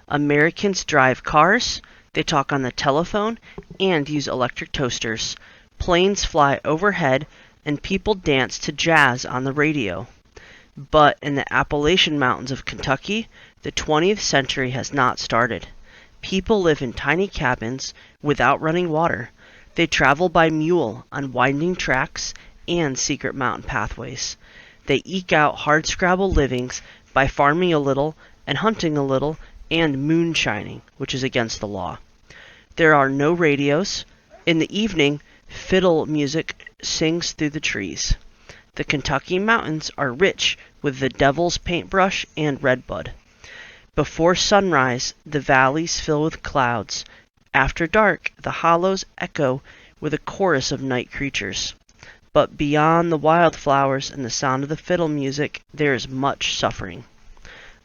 Americans drive cars, they talk on the telephone, and use electric toasters. Planes fly overhead, and people dance to jazz on the radio. But in the Appalachian Mountains of Kentucky, the 20th century has not started. People live in tiny cabins without running water. They travel by mule on winding tracks and secret mountain pathways. They eke out hardscrabble livings by farming a little and hunting a little and moonshining, which is against the law. There are no radios. In the evening, fiddle music sings through the trees. The Kentucky mountains are rich with the devil's paintbrush and redbud. Before sunrise, the valleys fill with clouds. After dark, the hollows echo with a chorus of night creatures. But beyond the wildflowers and the sound of the fiddle music, there is much suffering.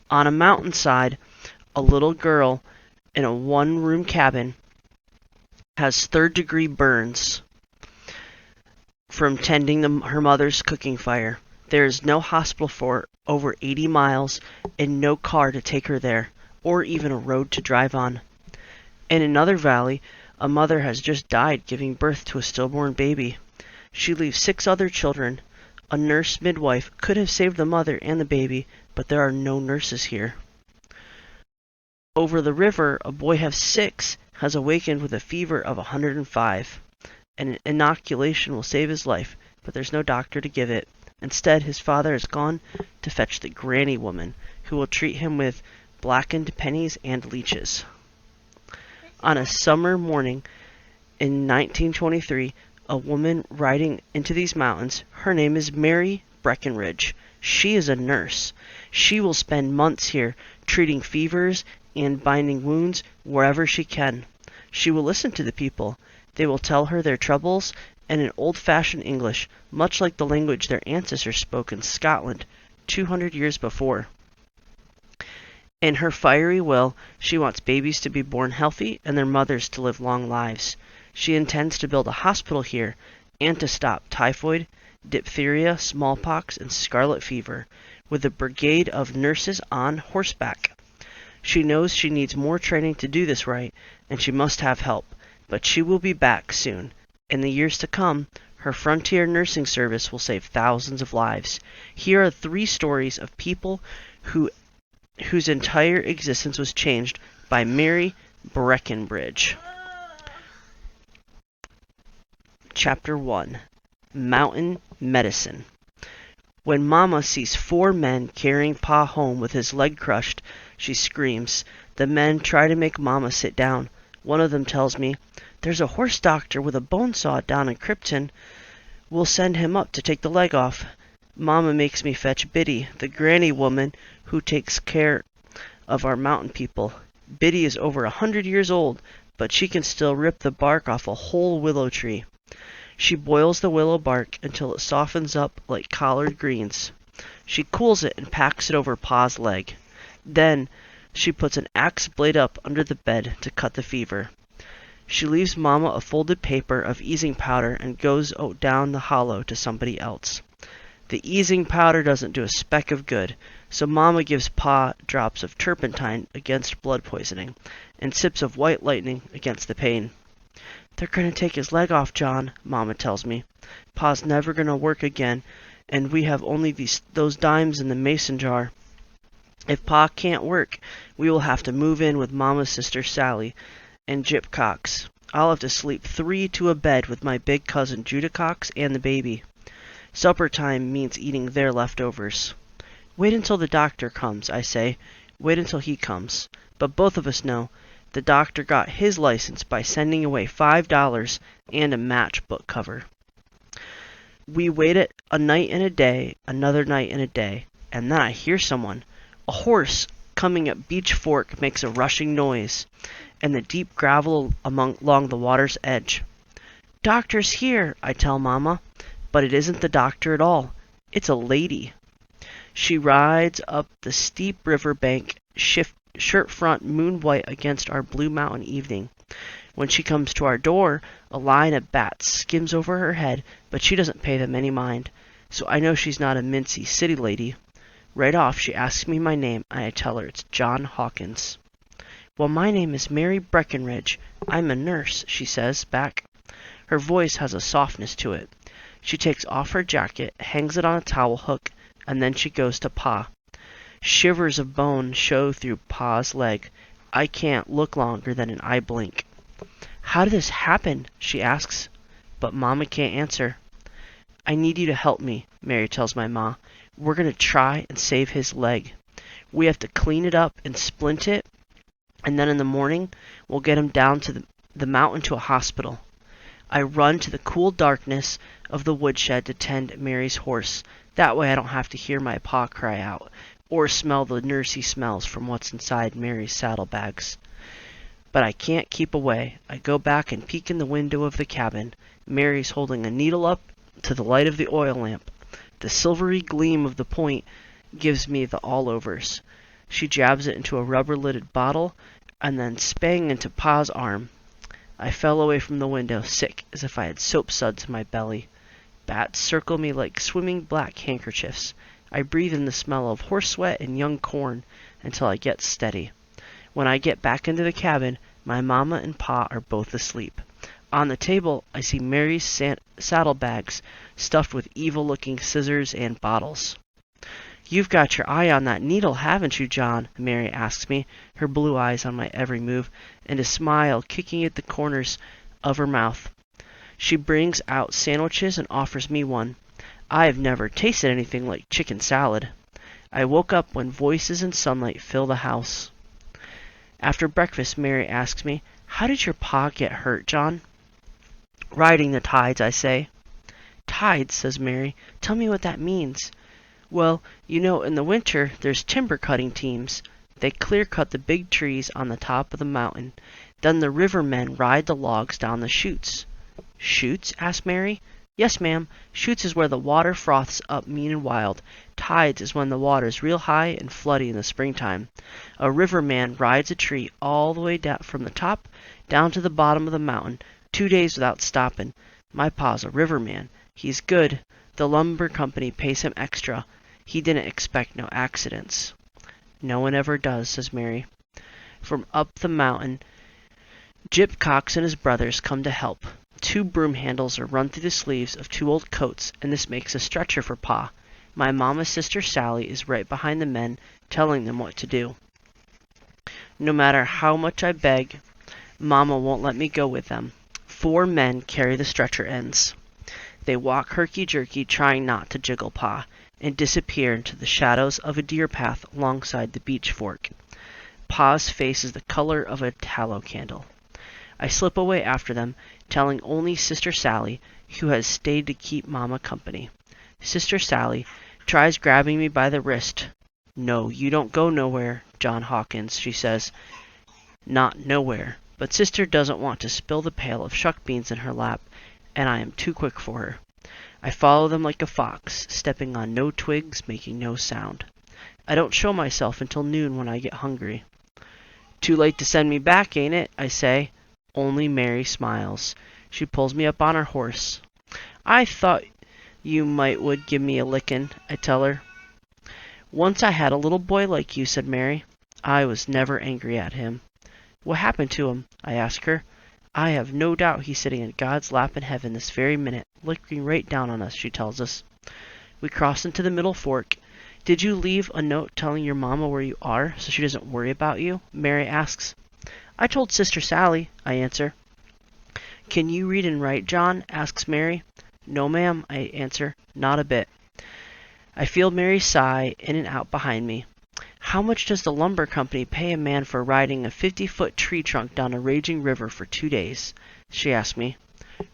On a mountainside, a little girl in a one-room cabin has third-degree burns from tending her mother's cooking fire. There is no hospital for over 80 miles and no car to take her there, or even a road to drive on. In another valley, a mother has just died giving birth to a stillborn baby. She leaves 6 other children. A nurse midwife could have saved the mother and the baby, but there are no nurses here. Over the river, a boy of 6 has awakened with a fever of 105. An inoculation will save his life, but there's no doctor to give it. Instead, his father has gone to fetch the granny woman, who will treat him with blackened pennies and leeches. On a summer morning in 1923, a woman riding into these mountains, her name is Mary Breckinridge. She is a nurse. She will spend months here treating fevers and binding wounds wherever she can. She will listen to the people. They will tell her their troubles in old-fashioned English, much like the language their ancestors spoke in Scotland 200 years before. In her fiery will, she wants babies to be born healthy and their mothers to live long lives. She intends to build a hospital here and to stop typhoid, diphtheria, smallpox, and scarlet fever, with a brigade of nurses on horseback. She knows she needs more training to do this right, and she must have help, but she will be back soon. In the years to come, her frontier nursing service will save thousands of lives. Here are 3 stories of people whose entire existence was changed by Mary Breckinridge. Chapter 1. Mountain Medicine. When Mama sees 4 men carrying Pa home with his leg crushed, she screams. The men try to make Mama sit down. One of them tells me, "There's a horse doctor with a bone saw down in Krypton. We'll send him up to take the leg off." Mama makes me fetch Biddy, the granny woman who takes care of our mountain people. Biddy is over 100 years old, but she can still rip the bark off a whole willow tree. She boils the willow bark until it softens up like collard greens. She cools it and packs it over Pa's leg. Then she puts an axe blade up under the bed to cut the fever. She leaves Mama a folded paper of easing powder and goes down the hollow to somebody else. The easing powder doesn't do a speck of good, so Mama gives Pa drops of turpentine against blood poisoning and sips of white lightning against the pain. "They're going to take his leg off, John," Mama tells me. "Pa's never going to work again, and we have only those dimes in the mason jar. If Pa can't work, we will have to move in with Mama's sister Sally and Jip Cox. I'll have to sleep 3 to a bed with my big cousin Judah Cox and the baby. Supper time means eating their leftovers." "Wait until the doctor comes," I say. "Wait until he comes." But both of us know the doctor got his license by sending away $5 and a match book cover. We waited a night and a day, another night and a day, and then I hear someone. A horse coming up Beech Fork makes a rushing noise, and the deep gravel along the water's edge. "Doctor's here," I tell Mama, but it isn't the doctor at all. It's a lady. She rides up the steep river bank, shirt front moon white against our blue mountain evening. When she comes to our door, a line of bats skims over her head, but she doesn't pay them any mind, so I know she's not a mincy city lady. Right off, she asks me my name, and I tell her it's John Hawkins. Well, my name is Mary Breckinridge. I'm a nurse, she says back. Her voice has a softness to it. She takes off her jacket, hangs it on a towel hook, and then she goes to Pa. Shivers of bone show through Pa's leg. I can't look longer than an eye blink. How did this happen? She asks. But Mama can't answer. I need you to help me, Mary tells my ma. We're going to try and save his leg. We have to clean it up and splint it, and then in the morning we'll get him down to the mountain to a hospital. I run to the cool darkness of the woodshed to tend Mary's horse. That way I don't have to hear my pa cry out, or smell the nursey smells from what's inside Mary's saddlebags. But I can't keep away. I go back and peek in the window of the cabin. Mary's holding a needle up to the light of the oil lamp. The silvery gleam of the point gives me the all-overs. She jabs it into a rubber-lidded bottle, and then spang into Pa's arm. I fell away from the window, sick, as if I had soap suds in my belly. Bats circle me like swimming black handkerchiefs. I breathe in the smell of horse sweat and young corn until I get steady. When I get back into the cabin, my mama and pa are both asleep. On the table, I see Mary's saddlebags stuffed with evil-looking scissors and bottles. You've got your eye on that needle, haven't you, John? Mary asks me, her blue eyes on my every move, and a smile kicking at the corners of her mouth. She brings out sandwiches and offers me one. I've never tasted anything like chicken salad. I woke up when voices and sunlight fill the house. After breakfast, Mary asks me, How did your pa get hurt, John? Riding the tides, I say. Tides, says Mary. Tell me what that means. Well, in the winter, there's timber cutting teams. They clear cut the big trees on the top of the mountain. Then the river men ride the logs down the chutes. Chutes? Asked Mary. Yes, ma'am. Chutes is where the water froths up mean and wild. Tides is when the water's real high and floody in the springtime. A river man rides a tree all the way down from the top down to the bottom of the mountain, 2 days without stopping. My pa's a river man. He's good. The lumber company pays him extra. He didn't expect no accidents. No one ever does, says Mary. From up the mountain, Gyp Cox and his brothers come to help. 2 broom handles are run through the sleeves of 2 old coats, and this makes a stretcher for Pa. My mama's sister Sally is right behind the men, telling them what to do. No matter how much I beg, Mama won't let me go with them. 4 men carry the stretcher ends. They walk herky-jerky, trying not to jiggle Pa, and disappear into the shadows of a deer path alongside the beech fork. Pa's face is the color of a tallow candle. I slip away after them, telling only Sister Sally, who has stayed to keep Mama company. Sister Sally tries grabbing me by the wrist. No, you don't go nowhere, John Hawkins, she says. Not nowhere. But Sister doesn't want to spill the pail of shuck beans in her lap, and I am too quick for her. I follow them like a fox, stepping on no twigs, making no sound. I don't show myself until noon when I get hungry. Too late to send me back, ain't it? I say. Only Mary smiles. She pulls me up on her horse. I thought you would give me a lickin', I tell her. Once I had a little boy like you, said Mary. I was never angry at him. What happened to him? I ask her. I have no doubt he's sitting in God's lap in heaven this very minute, looking right down on us, she tells us. We cross into the middle fork. Did you leave a note telling your mama where you are so she doesn't worry about you? Mary asks. I told Sister Sally, I answer. Can you read and write, John? Asks Mary. No, ma'am, I answer. Not a bit. I feel Mary sigh in and out behind me. How much does the lumber company pay a man for riding a 50-foot tree trunk down a raging river for 2 days? She asks me.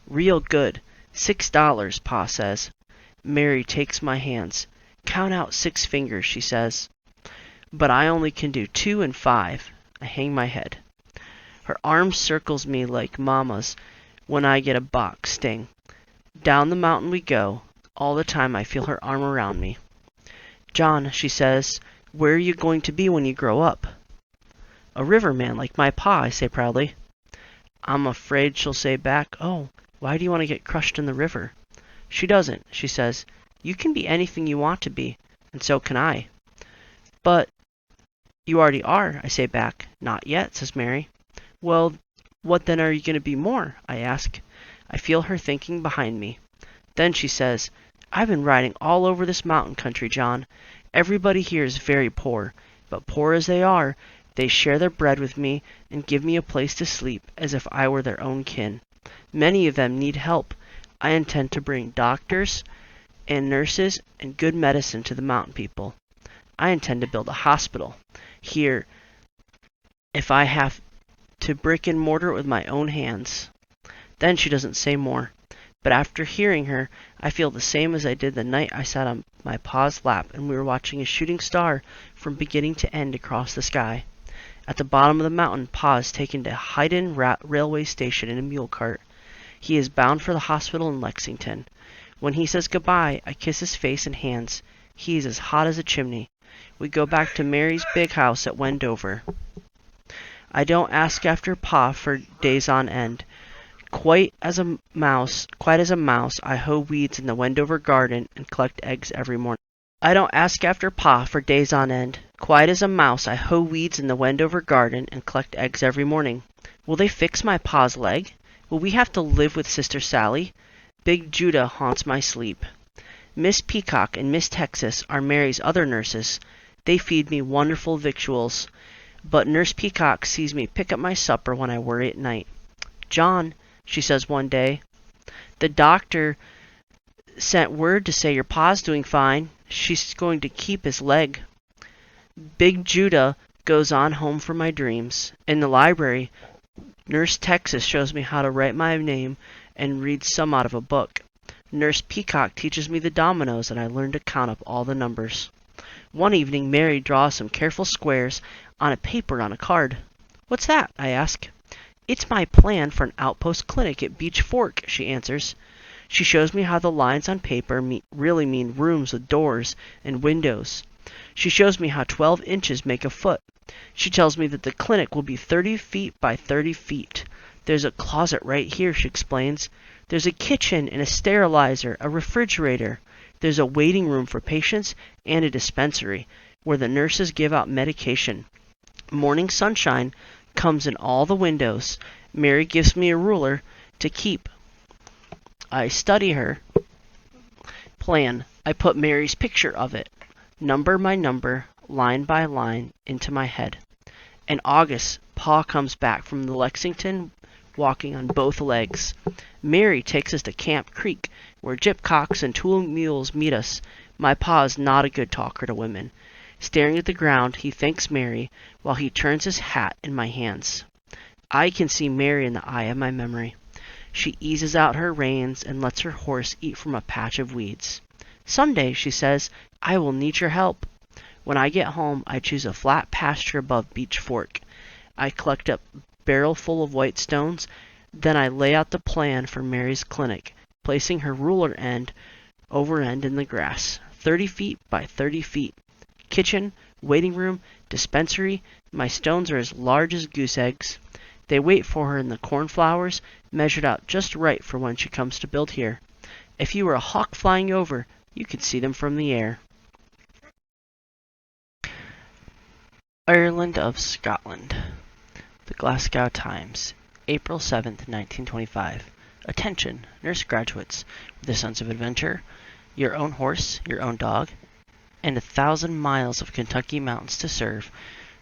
Real good. $6, Pa says. Mary takes my hands. Count out 6 fingers, she says. But I only can do 2 and 5. I hang my head. Her arm circles me like Mama's when I get a box sting. Down the mountain we go. All the time I feel her arm around me. John, she says, where are you going to be when you grow up? A riverman like my pa, I say proudly. I'm afraid she'll say back, oh, why do you want to get crushed in the river? She doesn't, she says. You can be anything you want to be, and so can I. But You already are, I say back. Not yet, says Mary. Well, what then are you going to be more? I ask. I feel her thinking behind me. Then she says, I've been riding all over this mountain country, John. Everybody here is very poor, but poor as they are, they share their bread with me and give me a place to sleep as if I were their own kin. Many of them need help. I intend to bring doctors and nurses and good medicine to the mountain people. I intend to build a hospital here if I have to brick and mortar it with my own hands. Then she doesn't say more, but after hearing her, I feel the same as I did the night I sat on my pa's lap and we were watching a shooting star from beginning to end across the sky. At the bottom of the mountain, Pa is taken to Hyden railway station in a mule cart. He is bound for the hospital in Lexington. When he says goodbye, I kiss his face and hands. He is as hot as a chimney. We go back to Mary's big house at Wendover. I don't ask after Pa for days on end. Quite as a mouse, I hoe weeds in the Wendover garden and collect eggs every morning. I don't ask after Pa for days on end. Quiet as a mouse, I hoe weeds in the Wendover garden and collect eggs every morning. Will they fix my pa's leg? Will we have to live with Sister Sally? Big Judah haunts my sleep. Miss Peacock and Miss Texas are Mary's other nurses. They feed me wonderful victuals, but Nurse Peacock sees me pick up my supper when I worry at night. John, she says one day, the doctor sent word to say your pa's doing fine. She's going to keep his leg. Big Judah goes on home for my dreams. In the library, Nurse Texas shows me how to write my name and read some out of a book. Nurse Peacock teaches me the dominoes and I learn to count up all the numbers. One evening, Mary draws some careful squares on a paper on a card. What's that? I ask. It's my plan for an outpost clinic at Beech Fork, she answers. She shows me how the lines on paper really mean rooms with doors and windows. She shows me how 12 inches make a foot. She tells me that the clinic will be 30 feet by 30 feet. There's a closet right here, she explains. There's a kitchen and a sterilizer, a refrigerator. There's a waiting room for patients and a dispensary where the nurses give out medication. Morning sunshine comes in all the windows. Mary gives me a ruler to keep. I study her plan. I put Mary's picture of it, number by number, line by line, into my head. In August, Pa comes back from the Lexington walking on both legs. Mary takes us to Camp Creek, where gypcocks and tool mules meet us. My Pa is not a good talker to women. Staring at the ground, he thanks Mary while he turns his hat in my hands. I can see Mary in the eye of my memory. She eases out her reins and lets her horse eat from a patch of weeds. Someday, she says, I will need your help. When I get home, I choose a flat pasture above Beech Fork. I collect a barrel full of white stones. Then I lay out the plan for Mary's clinic, placing her ruler end over end in the grass, 30 feet by 30 feet. Kitchen, waiting room, dispensary. My stones are as large as goose eggs. They wait for her in the cornflowers, measured out just right for when she comes to build here. If you were a hawk flying over, you could see them from the air. Ireland of Scotland. The Glasgow Times, April 7th, 1925. Attention, nurse graduates, with a sense of adventure, your own horse, your own dog, and 1,000 miles of Kentucky mountains to serve.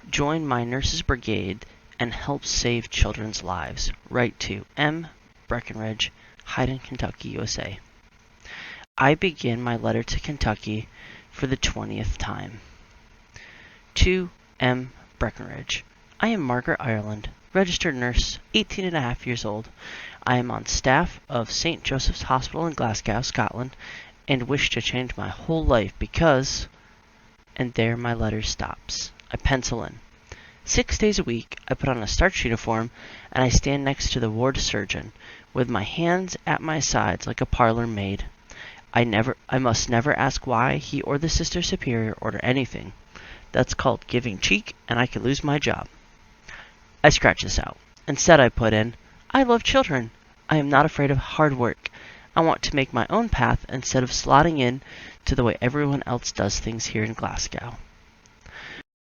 Join my nurses' brigade and help save children's lives. Write to M. Breckinridge, Hyden, Kentucky, USA. I begin my letter to Kentucky for the 20th time. To M. Breckinridge. I am Margaret Ireland, registered nurse, 18.5 years old. I am on staff of St. Joseph's Hospital in Glasgow, Scotland, and wish to change my whole life because... And there my letter stops. I pencil in. 6 days a week, I put on a starch uniform, and I stand next to the ward surgeon, with my hands at my sides like a parlor maid. I must never ask why he or the sister superior order anything. That's called giving cheek, and I could lose my job. I scratch this out. Instead, I put in, I love children. I am not afraid of hard work. I want to make my own path instead of slotting in to the way everyone else does things here in Glasgow.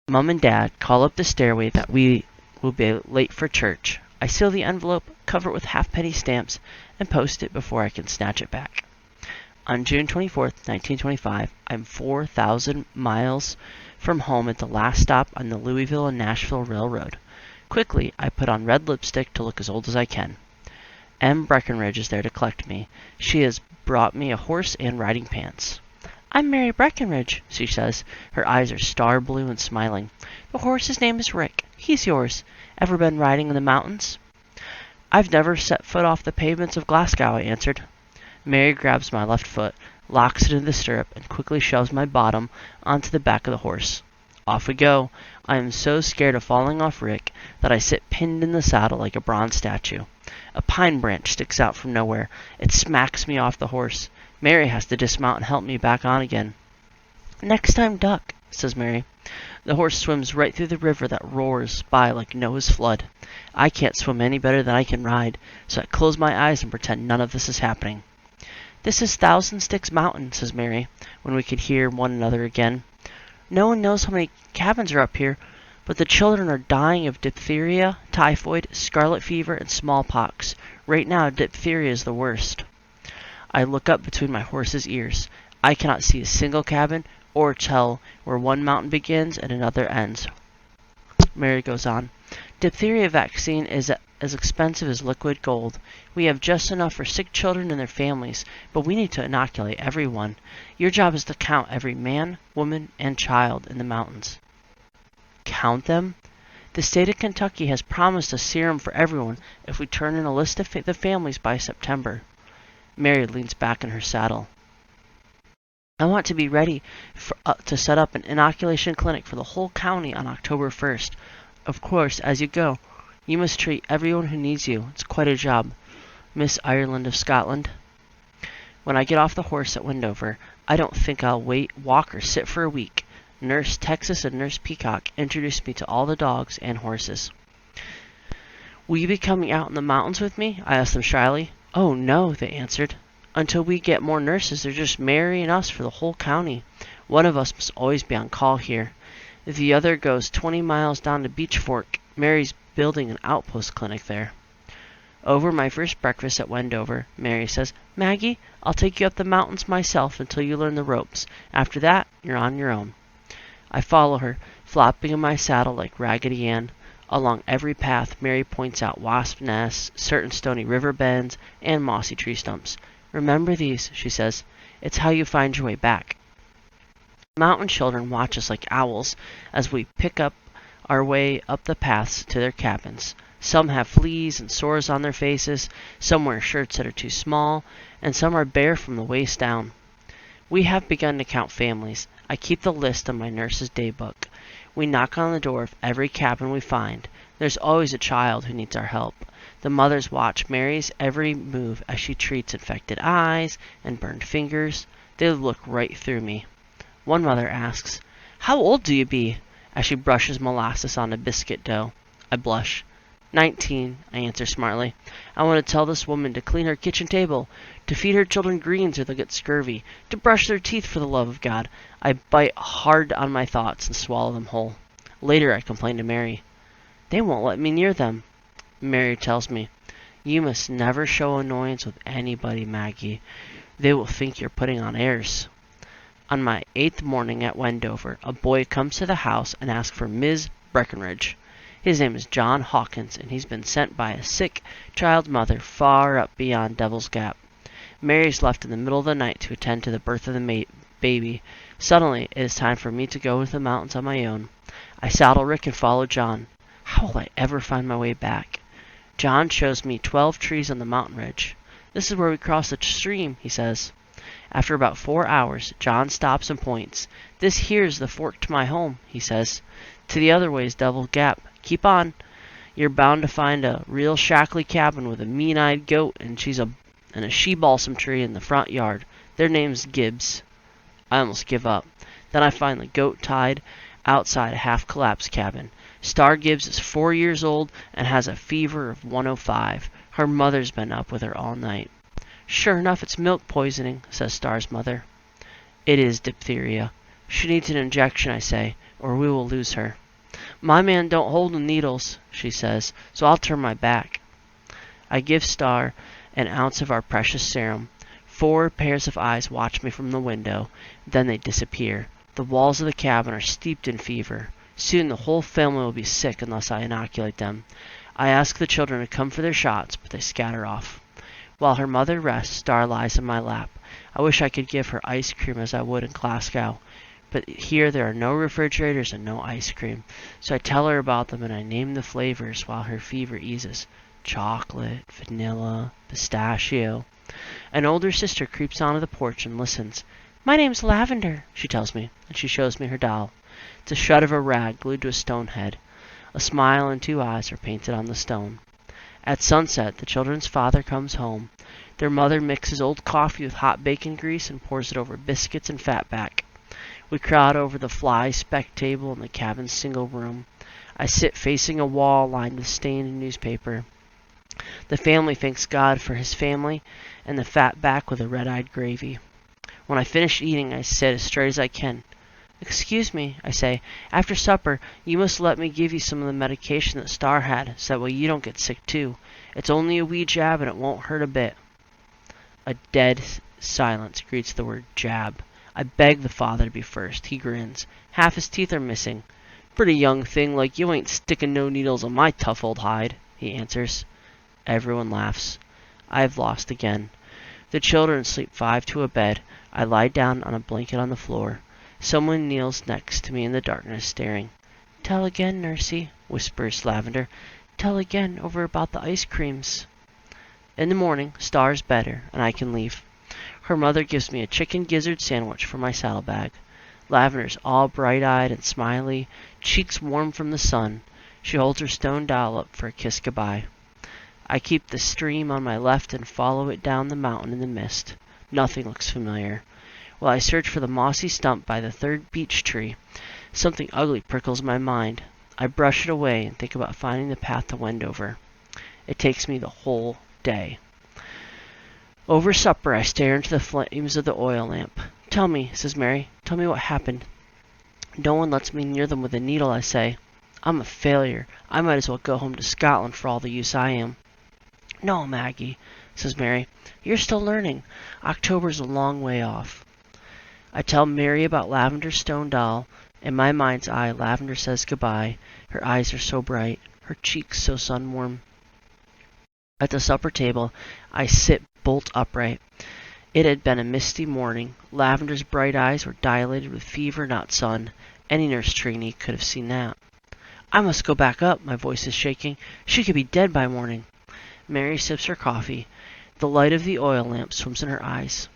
Mom and Dad call up the stairway that we will be late for church. I seal the envelope, cover it with halfpenny stamps, and post it before I can snatch it back. On June 24th, 1925, I'm 4,000 miles from home at the last stop on the Louisville and Nashville Railroad. Quickly, I put on red lipstick to look as old as I can. M. Breckinridge is there to collect me. She has brought me a horse and riding pants. "I'm Mary Breckinridge," she says. Her eyes are star blue and smiling. "The horse's name is Rick. He's yours. Ever been riding in the mountains?" "I've never set foot off the pavements of Glasgow," I answered. Mary grabs my left foot, locks it in the stirrup, and quickly shoves my bottom onto the back of the horse. Off we go. I am so scared of falling off Rick that I sit pinned in the saddle like a bronze statue. A pine branch sticks out from nowhere. It smacks me off the horse. Mary has to dismount and help me back on again. "Next time, duck," says Mary. The horse swims right through the river that roars by like Noah's flood. I can't swim any better than I can ride, so I close my eyes and pretend none of this is happening. "This is Thousand Sticks Mountain," says Mary, when we could hear one another again. "No one knows how many cabins are up here, but the children are dying of diphtheria, typhoid, scarlet fever, and smallpox. Right now, diphtheria is the worst." I look up between my horse's ears. I cannot see a single cabin or tell where one mountain begins and another ends. Mary goes on. "Diphtheria vaccine is as expensive as liquid gold. We have just enough for sick children and their families, but we need to inoculate everyone. Your job is to count every man, woman, and child in the mountains." "Count them?" "The state of Kentucky has promised a serum for everyone if we turn in a list of the families by September." Mary leans back in her saddle. "I want to be ready to set up an inoculation clinic for the whole county on October 1st. Of course, as you go, you must treat everyone who needs you. It's quite a job, Miss Ireland of Scotland." When I get off the horse at Wendover, I don't think I'll walk or sit for a week. Nurse Texas and Nurse Peacock introduced me to all the dogs and horses. "Will you be coming out in the mountains with me?" I asked them shyly. "Oh, no," they answered. "Until we get more nurses, there's just Mary and us for the whole county. One of us must always be on call here. The other goes 20 miles down to Beech Fork. Mary's building an outpost clinic there." Over my first breakfast at Wendover, Mary says, "Maggie, I'll take you up the mountains myself until you learn the ropes. After that, you're on your own." I follow her, flopping in my saddle like Raggedy Ann. Along every path, Mary points out wasp nests, certain stony river bends, and mossy tree stumps. "Remember these," she says. "It's how you find your way back." Mountain children watch us like owls as we pick up our way up the paths to their cabins. Some have fleas and sores on their faces, some wear shirts that are too small, and some are bare from the waist down. We have begun to count families. I keep the list in my nurse's daybook. We knock on the door of every cabin we find. There's always a child who needs our help. The mothers watch Mary's every move as she treats infected eyes and burned fingers. They look right through me. One mother asks, "How old do you be?" as she brushes molasses on a biscuit dough. I blush. 19, I answer smartly. "I want to tell this woman to clean her kitchen table, to feed her children greens or they'll get scurvy, to brush their teeth for the love of God." I bite hard on my thoughts and swallow them whole. Later I complain to Mary. "They won't let me near them." Mary tells me, "You must never show annoyance with anybody, Maggie. They will think you're putting on airs." On my 8th morning at Wendover, a boy comes to the house and asks for Ms. Breckinridge. His name is John Hawkins, and he's been sent by a sick child's mother far up beyond Devil's Gap. Mary's left in the middle of the night to attend to the birth of the baby. Suddenly, it is time for me to go into the mountains on my own. I saddle Rick and follow John. How will I ever find my way back? John shows me 12 trees on the mountain ridge. "This is where we cross the stream," he says. After about 4 hours, John stops and points. "This here's the fork to my home," he says. "To the other way is Devil's Gap. Keep on. You're bound to find a real shackly cabin with a mean-eyed goat and a she-balsam tree in the front yard. Their name's Gibbs." I almost give up. Then I find the goat tied outside a half-collapsed cabin. Star Gibbs is 4 years old and has a fever of 105. Her mother's been up with her all night. "Sure enough, it's milk poisoning," says Star's mother. "It is diphtheria. She needs an injection," I say, or we will lose her. My man don't hold the needles, she says, so I'll turn my back. I give Star an ounce of our precious serum. 4 pairs of eyes watch me from the window. Then they disappear. The walls of the cabin are steeped in fever. Soon the whole family will be sick unless I inoculate them. I ask the children to come for their shots, but they scatter off. While her mother rests, Star lies in my lap. I wish I could give her ice cream as I would in Glasgow. But here there are no refrigerators and no ice cream. So I tell her about them and I name the flavors while her fever eases. Chocolate, vanilla, pistachio. An older sister creeps onto the porch and listens. My name's Lavender, she tells me, and she shows me her doll. It's a shred of a rag glued to a stone head. A smile and 2 eyes are painted on the stone. At sunset, the children's father comes home. Their mother mixes old coffee with hot bacon grease and pours it over biscuits and fatback. We crowd over the fly-specked table in the cabin's single room. I sit facing a wall lined with stained newspaper. The family thanks God for his family and the fatback with a red-eyed gravy. When I finish eating, I sit as straight as I can. Excuse me, I say. After supper, you must let me give you some of the medication that Star had, so that way you don't get sick too. It's only a wee jab and it won't hurt a bit. A dead silence greets the word jab. I beg the father to be first. He grins. Half his teeth are missing. Pretty young thing like you ain't sticking no needles on my tough old hide, he answers. Everyone laughs. I have lost again. The children sleep 5 to a bed. I lie down on a blanket on the floor. Someone kneels next to me in the darkness, staring. Tell again, Nursey, whispers Lavender. Tell again over about the ice creams. In the morning, Star's better, and I can leave. Her mother gives me a chicken gizzard sandwich for my saddlebag. Lavender's all bright-eyed and smiley, cheeks warm from the sun. She holds her stone doll up for a kiss goodbye. I keep the stream on my left and follow it down the mountain in the mist. Nothing looks familiar. While I search for the mossy stump by the 3rd beech tree, something ugly prickles my mind. I brush it away and think about finding the path to Wendover. It takes me the whole day. Over supper, I stare into the flames of the oil lamp. Tell me, says Mary. Tell me what happened. No one lets me near them with a needle, I say. I'm a failure. I might as well go home to Scotland for all the use I am. No, Maggie, says Mary. You're still learning. October's a long way off. I tell Mary about Lavender's stone doll. In my mind's eye, Lavender says goodbye. Her eyes are so bright, her cheeks so sun-warm. At the supper table, I sit bolt upright. It had been a misty morning. Lavender's bright eyes were dilated with fever, not sun. Any nurse trainee could have seen that. I must go back up. My voice is shaking. She could be dead by morning. Mary sips her coffee. The light of the oil lamp swims in her eyes.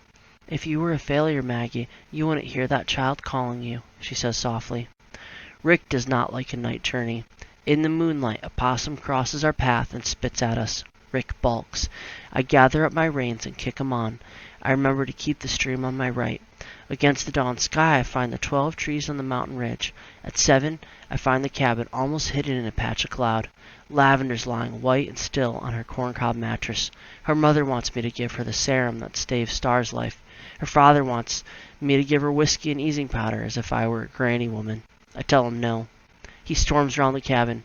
If you were a failure, Maggie, you wouldn't hear that child calling you, she says softly. Rick does not like a night journey. In the moonlight, a possum crosses our path and spits at us. Rick balks. I gather up my reins and kick him on. I remember to keep the stream on my right. Against the dawn sky, I find the 12 trees on the mountain ridge. At 7, I find the cabin almost hidden in a patch of cloud. Lavender's lying white and still on her corncob mattress. Her mother wants me to give her the serum that saves Star's life. Her father wants me to give her whiskey and easing powder as if I were a granny woman. I tell him no. He storms around the cabin.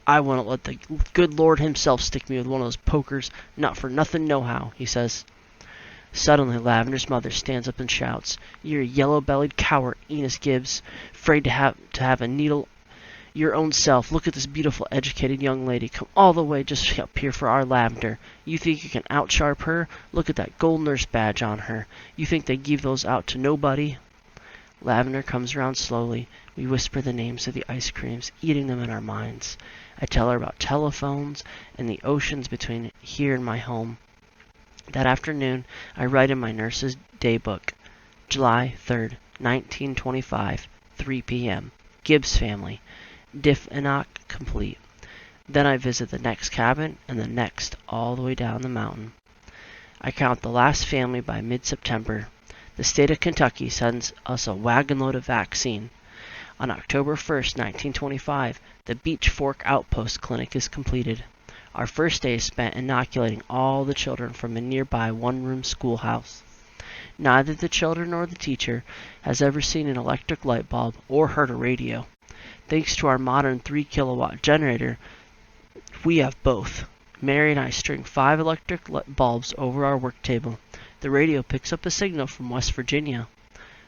I wouldn't let the good Lord himself stick me with one of those pokers. Not for nothing nohow, he says. Suddenly, Lavender's mother stands up and shouts, You're a yellow-bellied coward, Enos Gibbs, afraid to have a needle your own self. Look at this beautiful, educated young lady come all the way just up here for our Lavender. You think you can outsharp her? Look at that gold nurse badge on her. You think they give those out to nobody? Lavender comes around slowly. We whisper the names of the ice creams, eating them in our minds. I tell her about telephones and the oceans between here and my home. That afternoon, I write in my nurse's daybook, July 3rd, 1925, 3 p.m. Gibbs family. Diphenoc complete. Then I visit the next cabin and the next all the way down the mountain. I count the last family by mid-September. The state of Kentucky sends us a wagonload of vaccine. On October 1st, 1925, the Beech Fork Outpost Clinic is completed. Our first day is spent inoculating all the children from a nearby one-room schoolhouse. Neither the children nor the teacher has ever seen an electric light bulb or heard a radio. Thanks to our modern 3 kilowatt generator, we have both. Mary and I string 5 electric bulbs over our work table. The radio picks up a signal from West Virginia.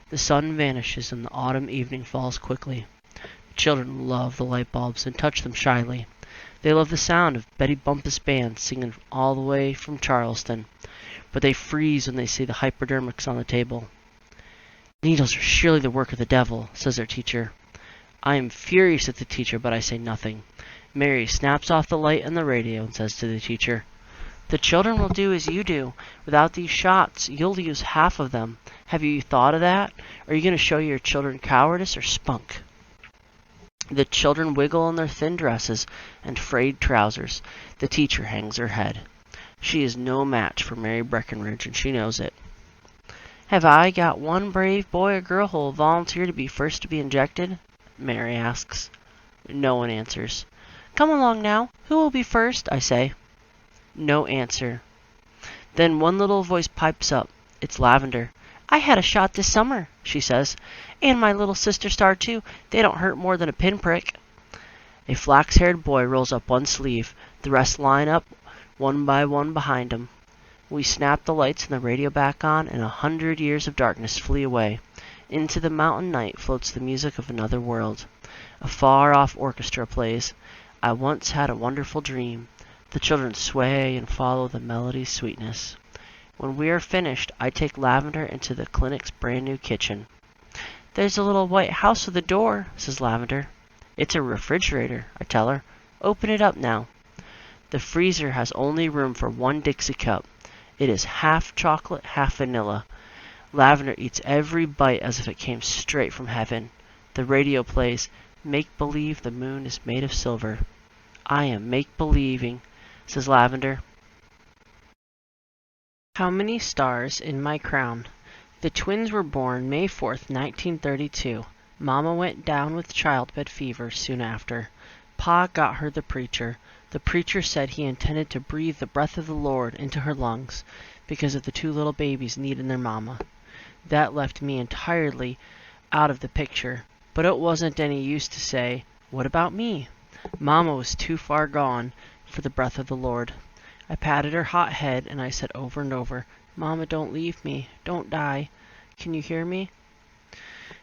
The sun vanishes and the autumn evening falls quickly. The children love the light bulbs and touch them shyly. They love the sound of Betty Bumpus' band singing all the way from Charleston, but they freeze when they see the hypodermics on the table. Needles are surely the work of the devil, says their teacher. I am furious at the teacher, but I say nothing. Mary snaps off the light and the radio and says to the teacher, "The children will do as you do. Without these shots, you'll lose half of them. Have you thought of that? Are you going to show your children cowardice or spunk?" The children wiggle in their thin dresses and frayed trousers. The teacher hangs her head. She is no match for Mary Breckinridge, and she knows it. "Have I got one brave boy or girl who will volunteer to be first to be injected?" Mary asks. No one answers. "Come along now. Who will be first?" I say. No answer. Then one little voice pipes up. It's Lavender. "I had a shot this summer," she says. "And my little sister Star, too. They don't hurt more than a pinprick." A flax-haired boy rolls up one sleeve. The rest line up one by one behind him. We snap the lights and the radio back on, and 100 years of darkness flee away. Into the mountain night floats the music of another world. A far-off orchestra plays. I once had a wonderful dream. The children sway and follow the melody's sweetness. When we are finished, I take Lavender into the clinic's brand-new kitchen. "There's a little white house with a door," says Lavender. "It's a refrigerator," I tell her. "Open it up now." The freezer has only room for one Dixie cup. It is half chocolate, half vanilla. Lavender eats every bite as if it came straight from heaven. The radio plays, "Make believe the moon is made of silver." "I am make-believing," says Lavender. How many stars in my crown? The twins were born May 4th, 1932. Mama went down with childbed fever soon after. Pa got her the preacher. The preacher said he intended to breathe the breath of the Lord into her lungs because of the 2 little babies needing their mama. That left me entirely out of the picture, but it wasn't any use to say, "What about me?" Mama was too far gone for the breath of the Lord. I patted her hot head and I said over and over, "Mama, don't leave me. Don't die. Can you hear me?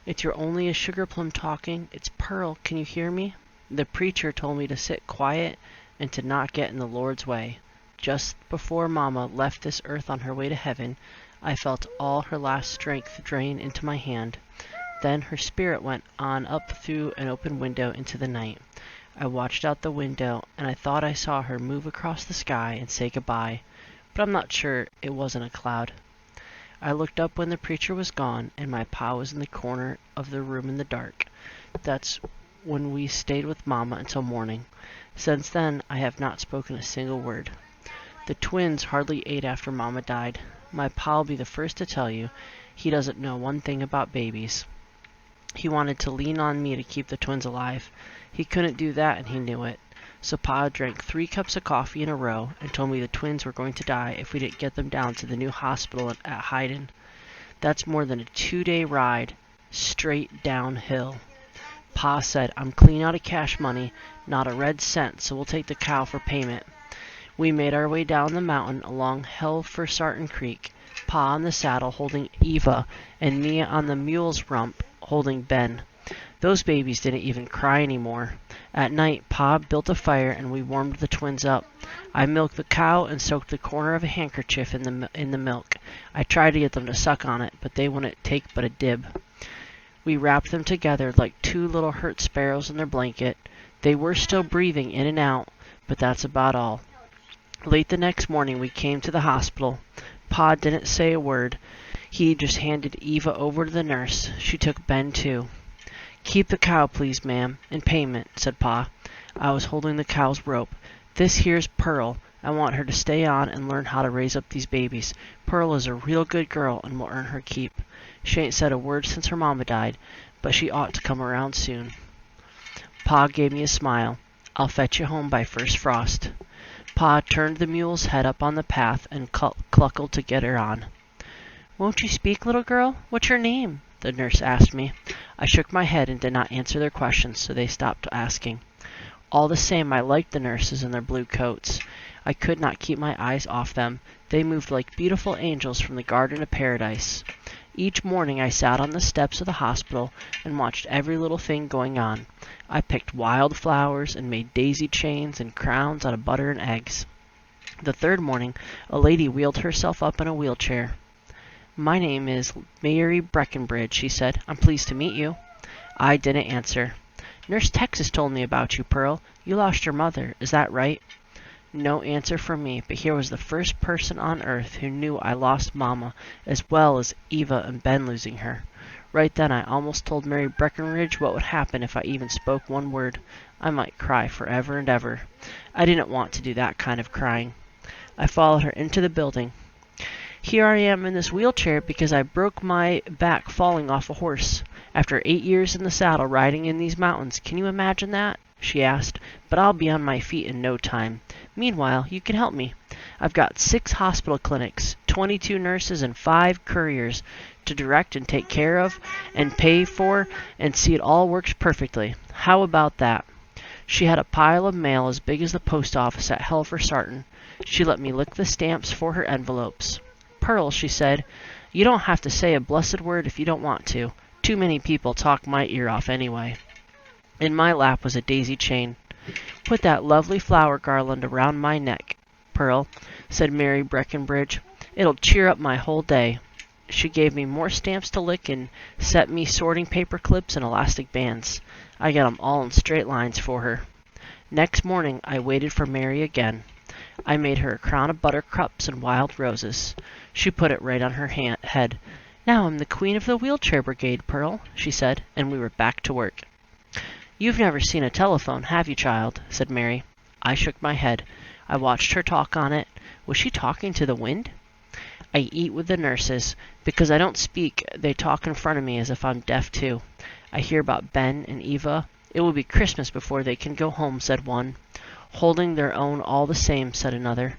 It's your only a sugar plum talking. It's Pearl. Can you hear me?" The preacher told me to sit quiet and to not get in the Lord's way. Just before Mama left this earth on her way to heaven, I felt all her last strength drain into my hand. Then her spirit went on up through an open window into the night. I watched out the window, and I thought I saw her move across the sky and say goodbye, but I'm not sure it wasn't a cloud. I looked up when the preacher was gone, and my pa was in the corner of the room in the dark. That's when we stayed with Mama until morning. Since then, I have not spoken a single word. The twins hardly ate after Mama died. My pa'll be the first to tell you he doesn't know one thing about babies. He wanted to lean on me to keep the twins alive. He couldn't do that, and he knew it. So Pa drank 3 cups of coffee in a row and told me the twins were going to die if we didn't get them down to the new hospital at Hyden. That's more than a 2-day ride, straight downhill. Pa said, "I'm clean out of cash money, not a red cent, so we'll take the cow for payment." We made our way down the mountain along Hell-for-Sartin Creek, Pa on the saddle holding Eva, and me on the mule's rump holding Ben. Those babies didn't even cry anymore. At night, Pa built a fire and we warmed the twins up. I milked the cow and soaked the corner of a handkerchief in the milk. I tried to get them to suck on it, but they wouldn't take but a dib. We wrapped them together like 2 little hurt sparrows in their blanket. They were still breathing in and out, but that's about all. Late the next morning we came to the hospital. Pa didn't say a word. He just handed Eva over to the nurse. She took Ben too. "Keep the cow, please, ma'am, in payment," said Pa. I was holding the cow's rope. "This here's Pearl. I want her to stay on and learn how to raise up these babies. Pearl is a real good girl and will earn her keep. She ain't said a word since her mama died, but she ought to come around soon." Pa gave me a smile. "I'll fetch you home by first frost." Pa turned the mule's head up on the path and cluckled to get her on. "Won't you speak, little girl? What's your name?" the nurse asked me. I shook my head and did not answer their questions, so they stopped asking. All the same, I liked the nurses in their blue coats. I could not keep my eyes off them. They moved like beautiful angels from the Garden of Paradise. Each morning I sat on the steps of the hospital and watched every little thing going on. I picked wild flowers and made daisy chains and crowns out of butter and eggs. The third morning, a lady wheeled herself up in a wheelchair. "My name is Mary Breckinridge," she said. "I'm pleased to meet you." I didn't answer. "Nurse Texas told me about you, Pearl. You lost your mother. Is that right?" No answer from me, but here was the first person on earth who knew I lost Mama, as well as Eva and Ben losing her. Right then I almost told Mary Breckinridge what would happen if I even spoke one word. I might cry forever and ever. I didn't want to do that kind of crying. I followed her into the building. "Here I am in this wheelchair because I broke my back falling off a horse. After 8 years in the saddle riding in these mountains, can you imagine that?" she asked. "But I'll be on my feet in no time. Meanwhile, you can help me. I've got 6 hospital clinics, 22 nurses, and 5 couriers to direct and take care of and pay for and see it all works perfectly. How about that?" She had a pile of mail as big as the post office at Helfersarten. She let me lick the stamps for her envelopes. "Pearl," she said, "you don't have to say a blessed word if you don't want to. Too many people talk my ear off anyway." In my lap was a daisy chain. "Put that lovely flower garland around my neck, Pearl," said Mary Breckinridge. "It'll cheer up my whole day." She gave me more stamps to lick and set me sorting paper clips and elastic bands. I got 'em all in straight lines for her. Next morning I waited for Mary again. I made her a crown of buttercups and wild roses. She put it right on her head. "Now I'm the queen of the wheelchair brigade, Pearl," she said, and we were back to work. "You've never seen a telephone, have you, child?" said Mary. I shook my head. I watched her talk on it. Was she talking to the wind? "I eat with the nurses. Because I don't speak, they talk in front of me as if I'm deaf too. I hear about Ben and Eva. It will be Christmas before they can go home," said one. "Holding their own all the same," said another.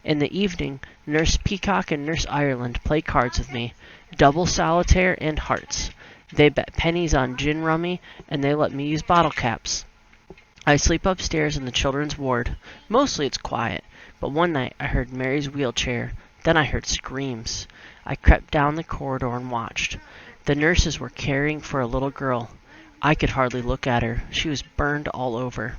In the evening, Nurse Peacock and Nurse Ireland play cards with me, double solitaire and hearts. They bet pennies on gin rummy, and they let me use bottle caps. I sleep upstairs in the children's ward. Mostly it's quiet, but one night I heard Mary's wheelchair. Then I heard screams. I crept down the corridor and watched. The nurses were caring for a little girl. I could hardly look at her. She was burned all over.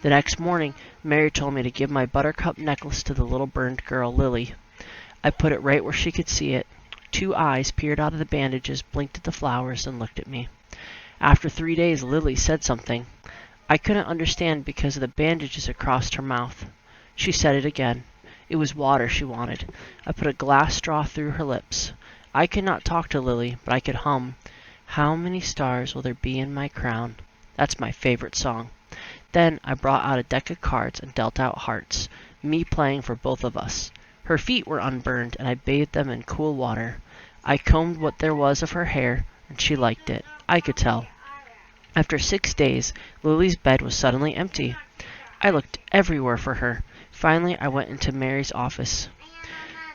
The next morning, Mary told me to give my buttercup necklace to the little burned girl, Lily. I put it right where she could see it. 2 eyes peered out of the bandages, blinked at the flowers, and looked at me. After 3 days, Lily said something. I couldn't understand because of the bandages across her mouth. She said it again. It was water she wanted. I put a glass straw through her lips. I could not talk to Lily, but I could hum, "How many stars will there be in my crown?" That's my favorite song. Then I brought out a deck of cards and dealt out hearts, me playing for both of us. Her feet were unburned, and I bathed them in cool water. I combed what there was of her hair, and she liked it. I could tell. After 6 days, Lily's bed was suddenly empty. I looked everywhere for her. Finally, I went into Mary's office.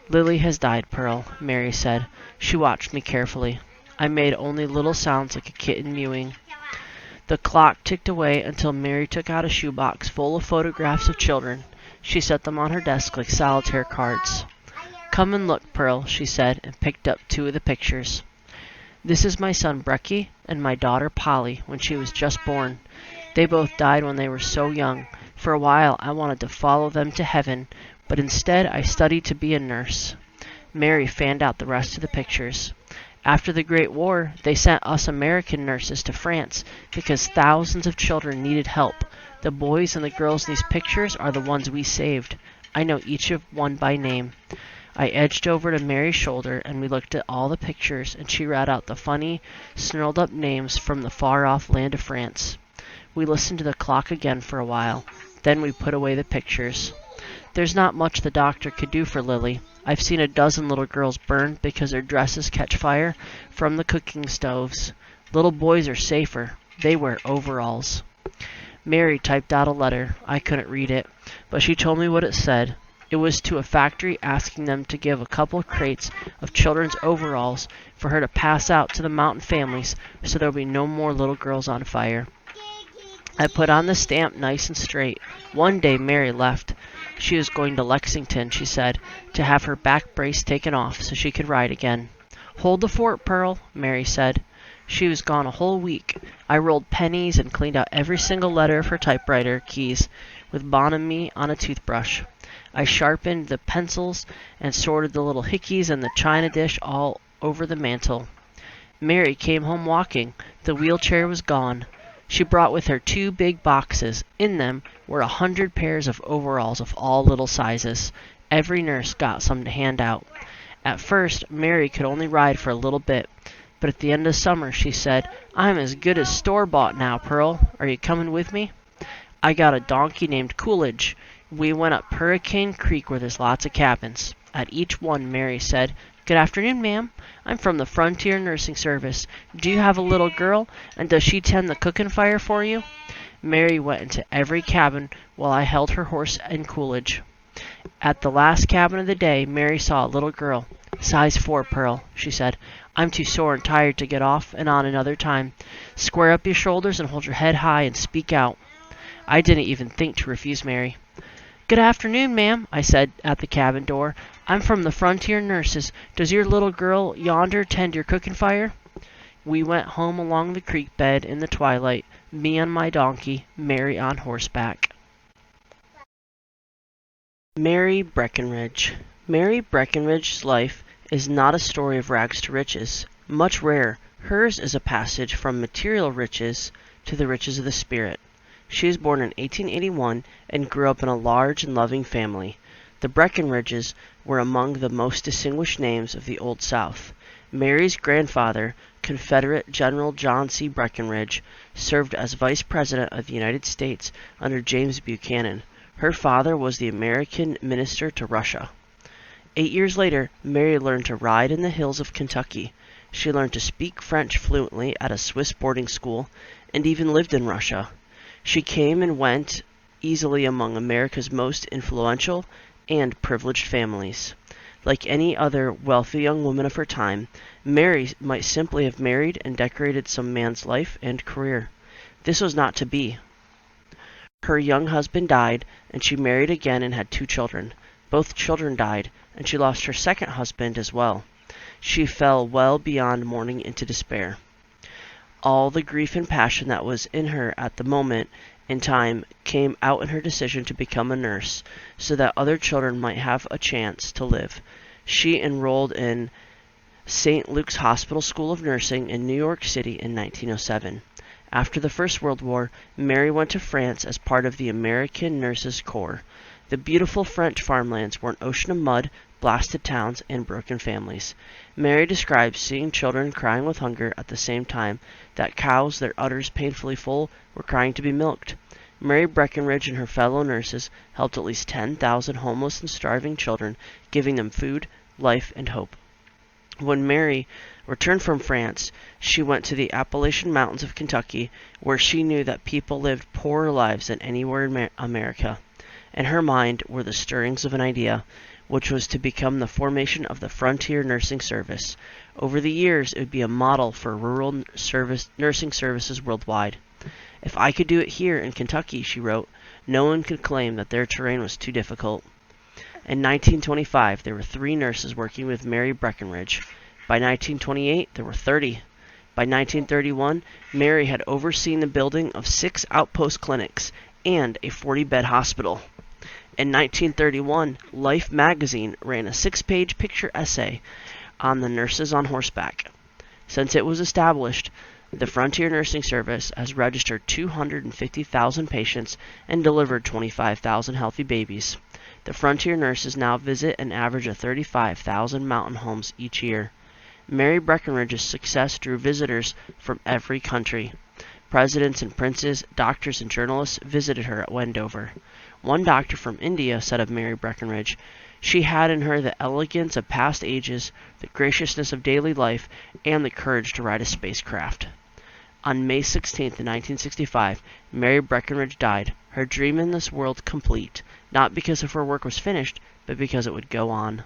"Lily has died, Pearl," Mary said. She watched me carefully. I made only little sounds like a kitten mewing. The clock ticked away until Mary took out a shoebox full of photographs of children. She set them on her desk like solitaire cards. "Come and look, Pearl," she said, and picked up 2 of the pictures. "This is my son Brecky and my daughter Polly when she was just born. They both died when they were so young. For a while I wanted to follow them to heaven, but instead I studied to be a nurse." Mary fanned out the rest of the pictures. "After the Great War, they sent us American nurses to France because thousands of children needed help. The boys and the girls in these pictures are the ones we saved. I know each of one by name." I edged over to Mary's shoulder, and we looked at all the pictures, and she read out the funny, snarled-up names from the far-off land of France. We listened to the clock again for a while. Then we put away the pictures. There's not much the doctor could do for Lily. I've seen a dozen little girls burned because their dresses catch fire from the cooking stoves. Little boys are safer. They wear overalls. Mary typed out a letter. I couldn't read it, but she told me what it said. It was to a factory asking them to give a couple of crates of children's overalls for her to pass out to the mountain families so there would be no more little girls on fire. I put on the stamp nice and straight. One day Mary left. She was going to Lexington, she said, to have her back brace taken off so she could ride again. Hold the fort, Pearl, Mary said. She was gone a whole week. I rolled pennies and cleaned out every single letter of her typewriter keys with Bonamy on a toothbrush. I sharpened the pencils and sorted the little hickeys and the china dish all over the mantel. Mary came home walking. The wheelchair was gone. She brought with her 2 big boxes. In them were 100 pairs of overalls of all little sizes. Every nurse got some to hand out. At first, Mary could only ride for a little bit, but at the end of summer she said, "I'm as good as store-bought now, Pearl. Are you coming with me?" I got a donkey named Coolidge. We went up Hurricane Creek where there's lots of cabins. At each one, Mary said, "Good afternoon, ma'am. I'm from the Frontier Nursing Service. Do you have a little girl, and does she tend the cooking fire for you?" Mary went into every cabin while I held her horse and Coolidge. At the last cabin of the day, Mary saw a little girl. "Size 4, Pearl," she said. "I'm too sore and tired to get off and on another time. Square up your shoulders and hold your head high and speak out." I didn't even think to refuse Mary. "Good afternoon, ma'am," I said at the cabin door. "I'm from the Frontier Nurses. Does your little girl yonder tend your cooking fire?" We went home along the creek bed in the twilight, me on my donkey, Mary on horseback. Mary Breckinridge. Mary Breckinridge's life is not a story of rags to riches. Much rarer, hers is a passage from material riches to the riches of the spirit. She was born in 1881 and grew up in a large and loving family. The Breckinridges were among the most distinguished names of the Old South. Mary's grandfather, Confederate General John C. Breckinridge, served as Vice President of the United States under James Buchanan. Her father was the American minister to Russia. 8 years later, Mary learned to ride in the hills of Kentucky. She learned to speak French fluently at a Swiss boarding school and even lived in Russia. She came and went easily among America's most influential and privileged families. Like any other wealthy young woman of her time, Mary might simply have married and decorated some man's life and career. This was not to be. Her young husband died, and she married again and had 2 children. Both children died, and she lost her second husband as well. She fell well beyond mourning into despair. All the grief and passion that was in her at the moment in time came out in her decision to become a nurse, so that other children might have a chance to live. She enrolled in St. Luke's Hospital School of Nursing in New York City in 1907. After the First World War, Mary went to France as part of the American Nurses Corps. The beautiful French farmlands were an ocean of mud, blasted towns, and broken families. Mary describes seeing children crying with hunger at the same time that cows, their udders painfully full, were crying to be milked. Mary Breckinridge and her fellow nurses helped at least 10,000 homeless and starving children, giving them food, life, and hope. When Mary returned from France, she went to the Appalachian Mountains of Kentucky, where she knew that people lived poorer lives than anywhere in America. In her mind were the stirrings of an idea, which was to become the formation of the Frontier Nursing Service. Over the years, it would be a model for rural nursing services worldwide. "If I could do it here in Kentucky," she wrote, "no one could claim that their terrain was too difficult." In 1925, there were 3 nurses working with Mary Breckinridge. By 1928, there were 30. By 1931, Mary had overseen the building of 6 outpost clinics and a 40-bed hospital. In 1931, Life magazine ran a 6-page picture essay on the nurses on horseback. Since it was established, the Frontier Nursing Service has registered 250,000 patients and delivered 25,000 healthy babies. The Frontier nurses now visit an average of 35,000 mountain homes each year. Mary Breckinridge's success drew visitors from every country. Presidents and princes, doctors and journalists visited her at Wendover. One doctor from India said of Mary Breckinridge, "She had in her the elegance of past ages, the graciousness of daily life, and the courage to ride a spacecraft." On May 16, 1965, Mary Breckinridge died, her dream in this world complete. not because her work was finished, but because it would go on.